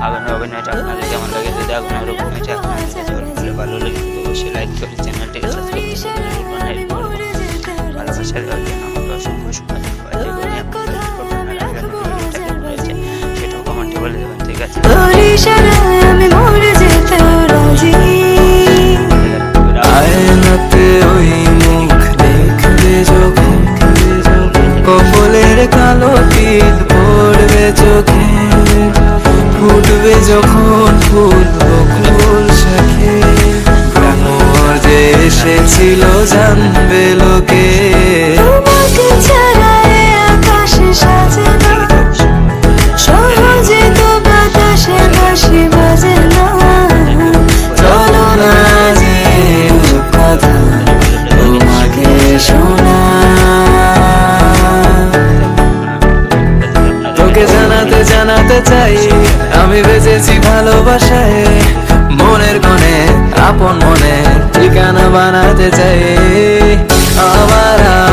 আগুনের অভিনয়টা আপনাদের কেমন লাগে, যদি আগুনের অভিনয়টা আপনাদের কাছে ভালো লাগে অবশ্যই লাইক করে চ্যানেলটিকে সাবস্ক্রাইব করতে ভালোবাসা দেওয়ার জন্য আমাকে অসংখ্য সময় ধন্যবাদ। সেটাও কমেন্টে বলে দেবেন, ঠিক আছে? আয়নাতে ওই মুখ দেখবে যখন, কপালের কালো তিল পড়বে চোখে, ফুটবে যখন ফুল বকুল শাখে, কেন যে এসেছিল জানবে লোকে। জানাতে চাই আমি বেঁচেছি ভালোবাসায়, মনের কোণে আপন মনে ঠিকানা বানাতে চাই আমার।